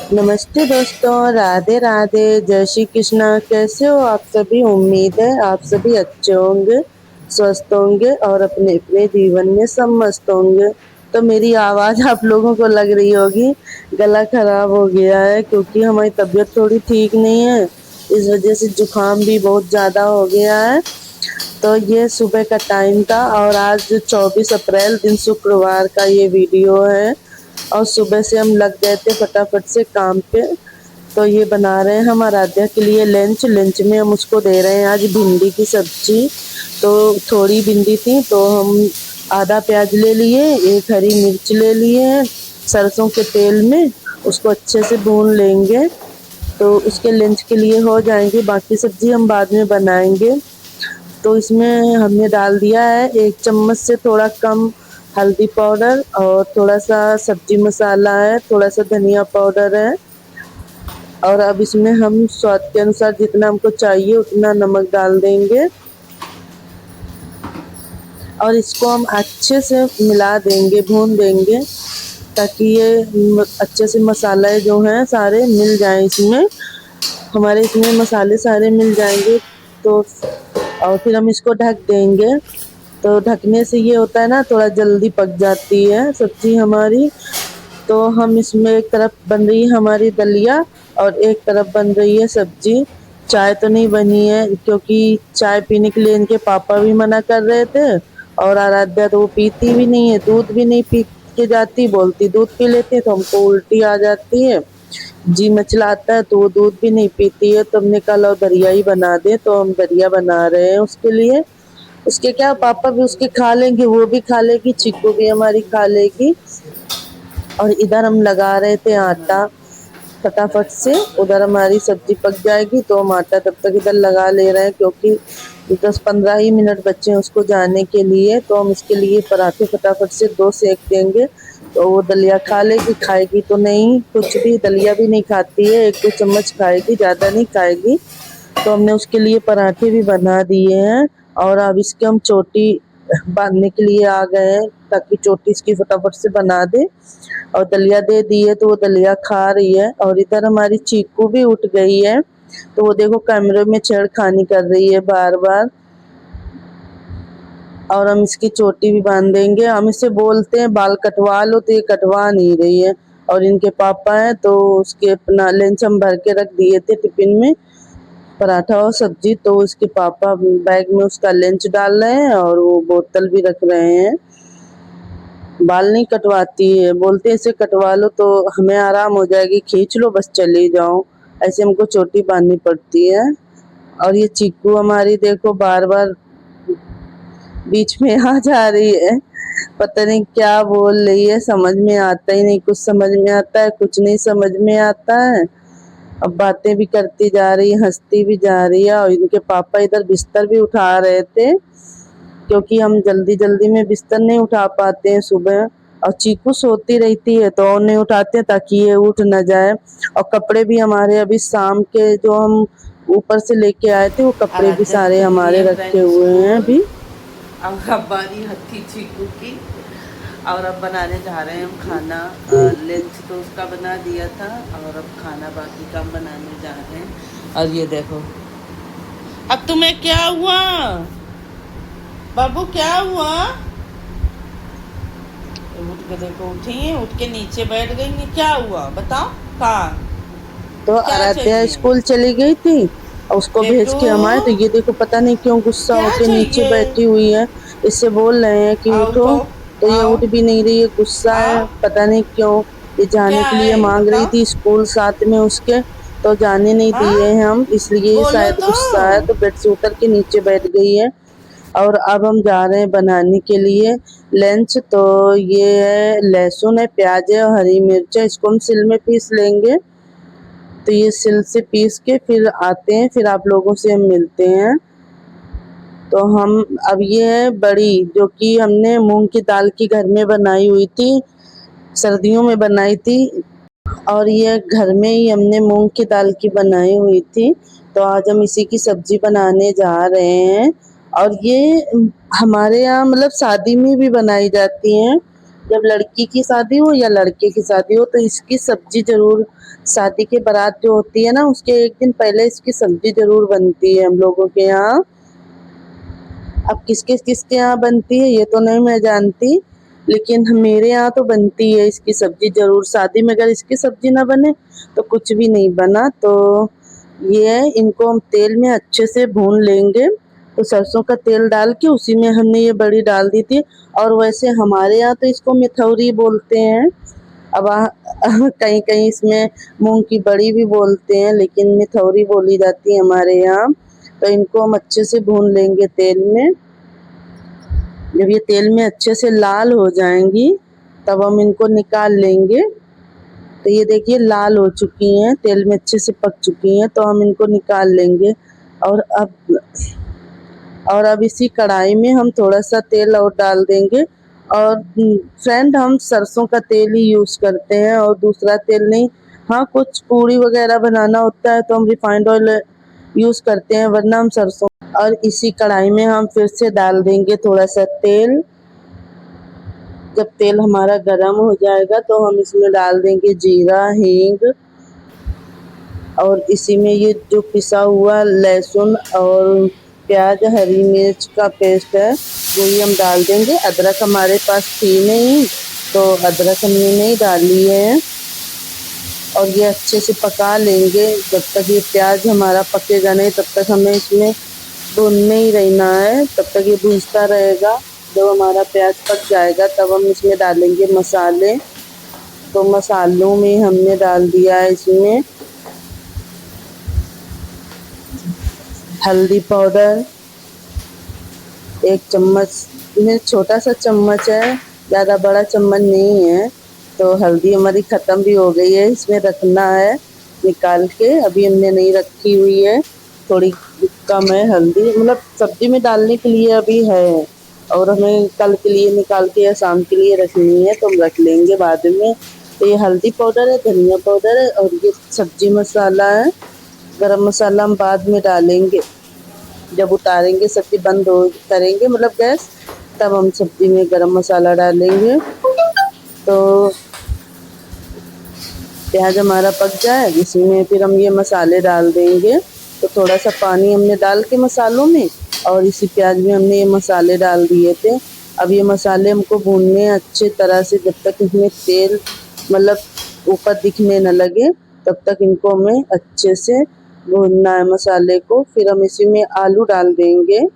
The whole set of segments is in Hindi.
नमस्ते दोस्तों, राधे राधे, जय श्री कृष्णा। कैसे हो आप सभी? उम्मीद है आप सभी अच्छे होंगे, स्वस्थ होंगे और अपने अपने जीवन में सब मस्त होंगे। तो मेरी आवाज़ आप लोगों को लग रही होगी गला खराब हो गया है, क्योंकि हमारी तबीयत थोड़ी ठीक नहीं है। इस वजह से जुकाम भी बहुत ज़्यादा हो गया है। तो ये सुबह का टाइम था और आज 24 अप्रैल दिन शुक्रवार का ये वीडियो है। और सुबह से हम लग गए थे फटाफट से काम पे। तो ये बना रहे हैं हम आराध्या के लिए लंच। लंच में हम उसको दे रहे हैं आज भिंडी की सब्जी। तो थोड़ी भिंडी थी तो हम आधा प्याज ले लिए, एक हरी मिर्च ले लिए हैं, सरसों के तेल में उसको अच्छे से भून लेंगे तो उसके लंच के लिए हो जाएंगे। बाकी सब्जी हम बाद में बनाएंगे। तो इसमें हमने डाल दिया है 1 चम्मच से थोड़ा कम हल्दी पाउडर और थोड़ा सा सब्जी मसाला है, थोड़ा सा धनिया पाउडर है। और अब इसमें हम स्वाद के अनुसार जितना हमको चाहिए उतना नमक डाल देंगे और इसको हम अच्छे से मिला देंगे, भून देंगे ताकि ये अच्छे से मसाले जो हैं सारे मिल जाएं इसमें, हमारे इसमें मसाले सारे मिल जाएंगे। तो और फिर हम इसको ढक देंगे। तो ढकने से ये होता है ना, थोड़ा जल्दी पक जाती है सब्जी हमारी। तो हम इसमें एक तरफ बन रही है हमारी दलिया और एक तरफ बन रही है सब्जी। चाय तो नहीं बनी है क्योंकि चाय पीने के लिए इनके पापा भी मना कर रहे थे और आराध्या तो वो पीती भी नहीं है, दूध भी नहीं पी के जाती, बोलती दूध पी लेती है तो हमको उल्टी आ जाती है, जी मचलाता है, तो वो दूध भी नहीं पीती है। तो हमने कहा लो दरिया ही बना दे, तो हम दरिया बना रहे हैं उसके लिए। उसके क्या पापा भी उसके खा लेंगे, वो भी खा लेगी, चीकू भी हमारी खा लेगी। और इधर हम लगा रहे थे आटा फटाफट से, उधर हमारी सब्जी पक जाएगी तो हम आटा तब तक इधर लगा ले रहे हैं क्योंकि 10-15 ही मिनट बच्चे हैं उसको जाने के लिए। तो हम इसके लिए पराठे फटाफट से 2 सेक देंगे तो वो दलिया खा लेगी। खाएगी तो नहीं कुछ भी, दलिया भी नहीं खाती है, 1-2 चम्मच खाएगी, ज़्यादा नहीं खाएगी। तो हमने उसके लिए पराठे भी बना दिए हैं और अब इसके हम चोटी बांधने के लिए आ गए हैं ताकि चोटी इसकी फटाफट से बना दे। और दलिया दे दी है तो वो दलिया खा रही है। और इधर हमारी चीकू भी उठ गई है तो वो देखो कैमरे में छेड़खानी कर रही है बार बार। और हम इसकी चोटी भी बांध देंगे। हम इसे बोलते हैं बाल कटवा लो तो ये कटवा नहीं रही है। और इनके पापा हैं तो उसके अपना लंच हम भर के रख दिए थे टिफिन में, पराठा और सब्जी। तो उसके पापा बैग में उसका लंच डाल रहे हैं और वो बोतल भी रख रहे हैं। बाल नहीं कटवाती है, बोलते इसे कटवा लो तो हमें आराम हो जाएगी, खींच लो बस चले जाओ, ऐसे हमको चोटी बांधनी पड़ती है। और ये चीकू हमारी देखो बार बार बीच में आ जा रही है, पता नहीं क्या बोल रही है, समझ में आता ही नहीं, कुछ समझ में आता है कुछ नहीं समझ में आता है। अब बातें भी करती जा रही है, हंसती भी जा रही है। और इनके पापा इधर बिस्तर भी उठा रहे थे क्योंकि हम जल्दी जल्दी में बिस्तर नहीं उठा पाते हैं सुबह। और चीकू सोती रहती है तो और नहीं उठाते ताकि ये उठ न जाए। और कपड़े भी हमारे अभी शाम के जो हम ऊपर से लेके आए थे वो कपड़े भी आराध्या सारे चली गई हमारे है रखे फ्रेंड हुए हैं स्कूल। अभी। अब बारी हथी चीकू की। और अब बनाने जा रहे हैं हम खाना। लंच तो उसका बना दिया था और अब खाना बाकी का हम बनाने जा रहे हैं। और ये देखो, अब तुम्हें क्या हुआ बाबू, क्या हुआ? उठ के देखो, उठी है, उठ के नीचे बैठ गई है, क्या हुआ बताओ? कहाँ? तो क्या आराध्या चाहिए स्कूल चली गई थी और उसको भेज बेटू? के हम आए तो ये देखो पता नहीं क्यों गुस्सा क्या होके नीचे चाहिए? बैठी हुई है। इससे बोल रहे हैं कि आओ उठो तो, तो ये आओ उठ भी नहीं रही है, गुस्सा आओ। है पता नहीं क्यों। ये जाने क्या के लिए है मांग रही बताओ? थी स्कूल साथ में उसके, तो जाने नहीं दिए हाँ, हैं हम, इसलिए ये बोलो शायद तो। गुस्सा है तो बेड से उतर के नीचे बैठ गई है। और अब हम जा रहे हैं बनाने के लिए लंच। तो ये है लहसुन है, प्याज है और हरी मिर्च है, इसको हम सिल में पीस लेंगे। तो ये सिल से पीस के फिर आते हैं, फिर आप लोगों से हम मिलते हैं। तो हम अब ये है बड़ी जो कि हमने मूंग की दाल की घर में बनाई हुई थी, सर्दियों में बनाई थी। और ये घर में ही हमने मूंग की दाल की बनाई हुई थी। तो आज हम इसी की सब्जी बनाने जा रहे हैं। और ये हमारे यहाँ मतलब शादी में भी बनाई जाती हैं, जब लड़की की शादी हो या लड़के की शादी हो तो इसकी सब्जी जरूर, शादी के बारात जो होती है ना उसके एक दिन पहले इसकी सब्जी जरूर बनती है हम लोगों के यहाँ। अब किसके किसके यहाँ बनती है ये तो नहीं मैं जानती, लेकिन मेरे यहाँ तो बनती है इसकी सब्जी जरूर। शादी में अगर इसकी सब्जी ना बने तो कुछ भी नहीं बना। तो ये है, इनको हम तेल में अच्छे से भून लेंगे। तो सरसों का तेल डाल के उसी में हमने ये बड़ी डाल दी थी। और वैसे हमारे यहाँ तो इसको मिथौरी बोलते हैं। अब कहीं कहीं इसमें मूंग की बड़ी भी बोलते हैं, लेकिन मिथौरी बोली जाती है हमारे यहाँ। तो इनको हम अच्छे से भून लेंगे तेल में। जब ये तेल में अच्छे से लाल हो जाएंगी तब हम इनको निकाल लेंगे। तो ये देखिए लाल हो चुकी हैं, तेल में अच्छे से पक चुकी हैं, तो हम इनको निकाल लेंगे। और अब इसी कढ़ाई में हम थोड़ा सा तेल और डाल देंगे। और फ्रेंड हम सरसों का तेल ही यूज़ करते हैं और दूसरा तेल नहीं। हाँ कुछ पूड़ी वगैरह बनाना होता है तो हम रिफाइंड ऑयल यूज़ करते हैं, वरना हम सरसों। और इसी कढ़ाई में हम फिर से डाल देंगे थोड़ा सा तेल। जब तेल हमारा गरम हो जाएगा तो हम इसमें डाल देंगे जीरा, हींग, और इसी में ये जो पिसा हुआ लहसुन और प्याज, हरी मिर्च का पेस्ट है वो ही हम डाल देंगे। अदरक हमारे पास थी नहीं तो अदरक हमने नहीं डाली है। और ये अच्छे से पका लेंगे। जब तक ये प्याज हमारा पकेगा नहीं तब तक हमें इसमें भूनने ही रहना है, तब तक ये भूनता रहेगा। जब हमारा प्याज पक जाएगा तब हम इसमें डालेंगे मसाले। तो मसालों में हमने डाल दिया है इसमें हल्दी पाउडर 1 चम्मच, में छोटा सा चम्मच है, ज़्यादा बड़ा चम्मच नहीं है। तो हल्दी हमारी ख़त्म भी हो गई है, इसमें रखना है निकाल के, अभी हमने नहीं रखी हुई है, थोड़ी कम है हल्दी, मतलब सब्जी में डालने के लिए अभी है। और हमें कल के लिए निकाल के या शाम के लिए रखनी है तो हम रख लेंगे बाद में। तो ये हल्दी पाउडर है, धनिया पाउडर है, और ये सब्जी मसाला है। गरम मसाला हम बाद में डालेंगे, जब उतारेंगे सब्जी बंद हो करेंगे मतलब गैस, तब हम सब्जी में गरम मसाला डालेंगे। तो प्याज हमारा पक जाए इसमें फिर हम ये मसाले डाल देंगे। तो थोड़ा सा पानी हमने डाल के मसालों में और इसी प्याज में हमने ये मसाले डाल दिए थे। अब ये मसाले हमको भूनने अच्छे तरह से, जब तक इसमें तेल मतलब ऊपर दिखने न लगे तब तक इनको हमें अच्छे से भूनना है मसाले को। फिर हम इसी में आलू डाल देंगे।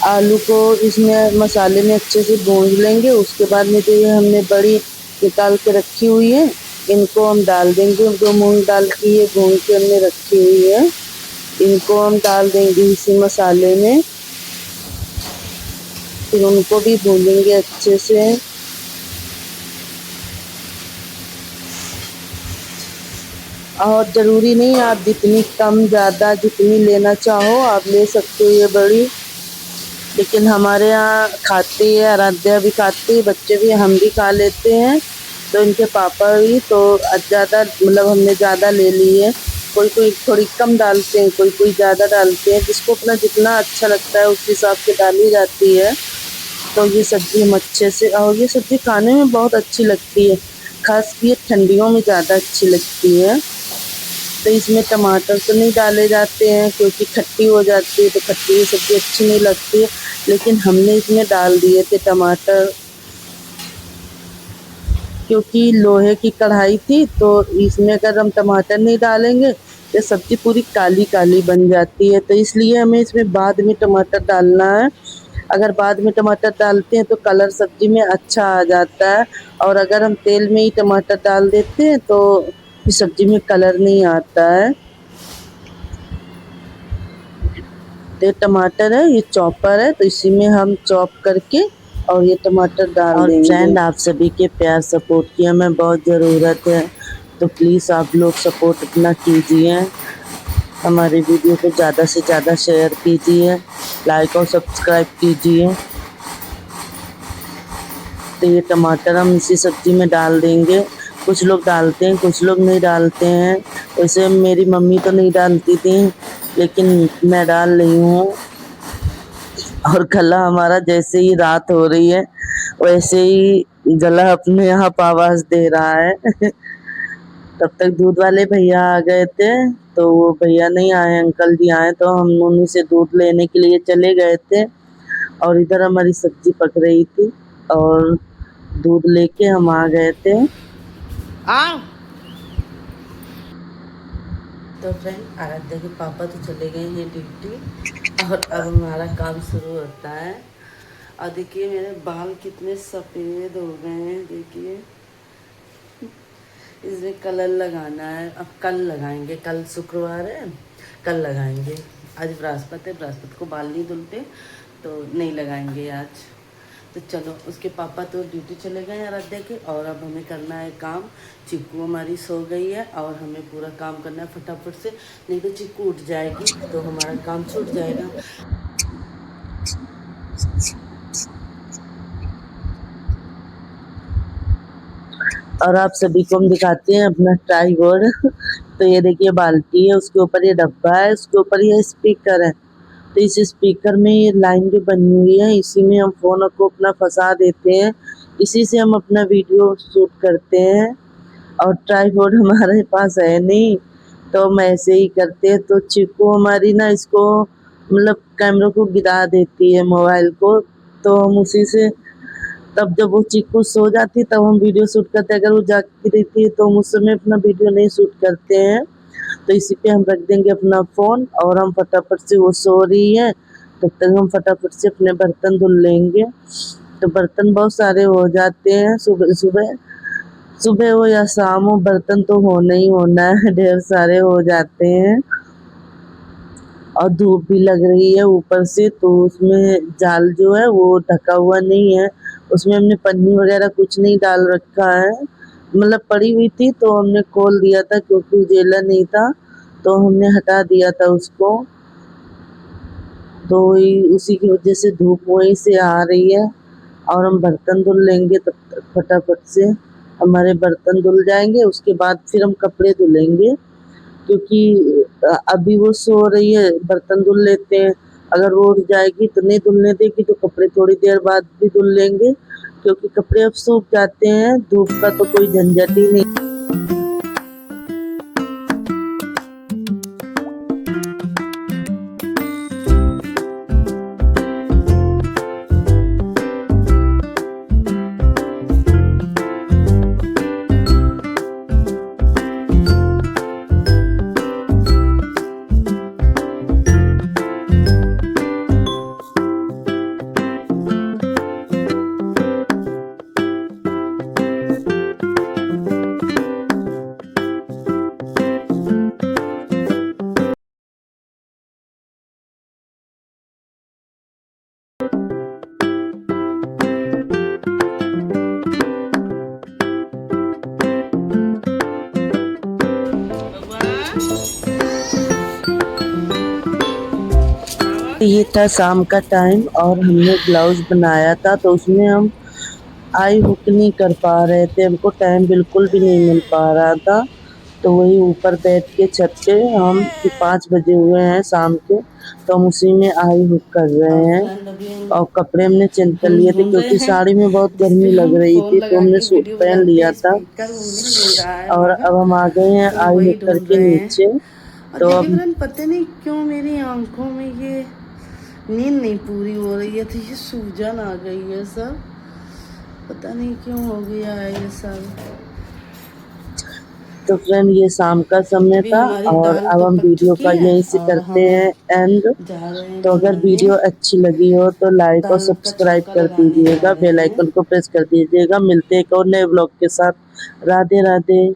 आलू को इसमें मसाले में अच्छे से भून लेंगे। उसके बाद में जो ये हमने बड़ी निकाल के रखी हुई है इनको हम डाल देंगे। जो मूंग दाल की ये भून के हमने रखी हुई है इनको हम डाल देंगे इसी मसाले में। फिर उनको भी भूनेंगे अच्छे से। और ज़रूरी नहीं, आप जितनी कम ज़्यादा जितनी लेना चाहो आप ले सकते हो ये बड़ी, लेकिन हमारे यहाँ खाती है, आराध्या भी खाती है, बच्चे भी, हम भी खा लेते हैं, तो इनके पापा भी। तो ज़्यादा मतलब हमने ज़्यादा ले ली है। कोई कोई थोड़ी कम डालते हैं, कोई कोई ज़्यादा डालते हैं, जिसको अपना जितना अच्छा लगता है उस हिसाब से डाली जाती है। तो ये सब्ज़ी हम अच्छे से, और ये सब्ज़ी खाने में बहुत अच्छी लगती है, खास ये ठंडियों में ज़्यादा अच्छी लगती है। तो इसमें टमाटर तो नहीं डाले जाते हैं क्योंकि खट्टी हो जाती है, तो खट्टी हुई सब्ज़ी अच्छी नहीं लगती है, लेकिन हमने इसमें डाल दिए थे टमाटर क्योंकि लोहे की कढ़ाई थी। तो इसमें अगर हम टमाटर नहीं डालेंगे तो सब्ज़ी पूरी काली काली बन जाती है, तो इसलिए हमें इसमें बाद में टमाटर डालना है। अगर बाद में टमाटर डालते हैं तो कलर सब्ज़ी में अच्छा आ जाता है, और अगर हम तेल में ही टमाटर डाल देते हैं तो इस सब्ज़ी में कलर नहीं आता है। ये टमाटर है, ये चॉपर है, तो इसी में हम चॉप करके और ये टमाटर डाल देंगे। और फ्रेंड आप सभी के प्यार सपोर्ट की हमें बहुत ज़रूरत है, तो प्लीज़ आप लोग सपोर्ट अपना कीजिए, हमारी वीडियो को ज़्यादा से ज़्यादा शेयर कीजिए, लाइक और सब्सक्राइब कीजिए। तो ये टमाटर हम इसी सब्ज़ी में डाल देंगे। कुछ लोग डालते हैं, कुछ लोग नहीं डालते हैं। वैसे मेरी मम्मी तो नहीं डालती थी, लेकिन मैं डाल रही हूँ। और गला हमारा जैसे ही रात हो रही है वैसे ही गला अपने आप आवाज दे रहा है। तब तक दूध वाले भैया आ गए थे, तो वो भैया नहीं आए, अंकल जी आए, तो हम उन्हीं से दूध लेने के लिए चले गए थे। और इधर हमारी सब्जी पक रही थी और दूध लेके हम आ गए थे। आओ। तो फ्रेंड, आराध्या के पापा तो चले गए हैं ड्यूटी और अब हमारा काम शुरू होता है। और देखिए मेरे बाल कितने सफ़ेद हो गए हैं, देखिए इसमें कलर लगाना है। अब कल लगाएंगे, कल शुक्रवार है, कल लगाएंगे। आज बृहस्पति है, बृहस्पति को बाल नहीं धुलते तो नहीं लगाएंगे आज। तो चलो, उसके पापा तो ड्यूटी चले गए हैं आराध्या के, और अब हमें करना है काम। चिक्कू हमारी सो गई है और हमें पूरा काम करना है फटाफट से, नहीं तो चिक्कू उठ जाएगी तो हमारा काम छूट जाएगा। और आप सभी को हम दिखाते हैं अपना ट्राइपॉड। तो ये देखिए बाल्टी है, उसके ऊपर ये डब्बा है, उसके ऊपर ये स्पीकर है। तो इस स्पीकर में ये लाइन जो बनी हुई है, इसी में हम फोन को अपना फंसा देते हैं, इसी से हम अपना वीडियो शूट करते हैं। और ट्राइपॉड हमारे पास है नहीं, तो हम ऐसे ही करते हैं। तो चिक्कू हमारी ना इसको मतलब कैमरे को गिरा देती है, मोबाइल को, तो हम उसी से, तब जब वो चिक्कू सो जाती है तब हम वीडियो शूट करते हैं। अगर वो जागती रहती है तो हम उस समय अपना वीडियो नहीं शूट करते हैं। तो इसी पे हम रख देंगे अपना फ़ोन और हम फटाफट से, वो सो रही है तब तक हम फटाफट से अपने बर्तन धुल लेंगे। तो बर्तन बहुत सारे हो जाते हैं, सुबह सुबह सुबह हो या शाम हो, बर्तन तो होना ही होना है, ढेर सारे हो जाते हैं। और धूप भी लग रही है ऊपर से, तो उसमें जाल जो है वो ढका हुआ नहीं है, उसमें हमने पन्नी वगैरह कुछ नहीं डाल रखा है। मतलब पड़ी हुई थी तो हमने खोल दिया था, क्योंकि उजेला नहीं था तो हमने हटा दिया था उसको। तो उसी की वजह से धूप वहीं से आ रही है। और हम बर्तन धुल लेंगे तब तक, फटाफट से हमारे बर्तन धुल जाएंगे, उसके बाद फिर हम कपड़े धुलेंगे। क्योंकि अभी वो सो रही है, बर्तन धुल लेते हैं, अगर वो उठ जाएगी तो नहीं धुलने देगी, तो कपड़े थोड़ी देर बाद भी धुल लेंगे, क्योंकि कपड़े अब सूख जाते हैं, धूप का तो कोई झंझट ही नहीं। ये था शाम का टाइम और हमने ब्लाउज बनाया था, तो उसमें हम आई हुक नहीं कर पा रहे थे, हमको टाइम बिल्कुल भी नहीं मिल पा रहा था। तो वही ऊपर बैठ के छत पे हम 5 बजे हुए हैं शाम के, तो हम उसी में आई हुक कर रहे हैं। और कपड़े हमने चेंज कर लिए थे क्योंकि साड़ी में बहुत गर्मी लग रही थी, तो हमने सूट पहन लिया था। और अब हम आ गए हैं आई हुक करके नीचे। तो अब पता नहीं क्यों मेरी आंखों में ये नींद नहीं पूरी हो रही है, तो ये सूजन आ गई है सब, पता नहीं क्यों हो गया है ये सब। तो फ्रेंड, ये शाम का समय था और अब हम वीडियो का यहीं से करते हैं एंड। तो अगर वीडियो अच्छी लगी हो तो लाइक और सब्सक्राइब कर दीजिएगा, बेल आइकन को प्रेस कर दीजिएगा। मिलते हैं एक और नए ब्लॉग के साथ। राधे राधे।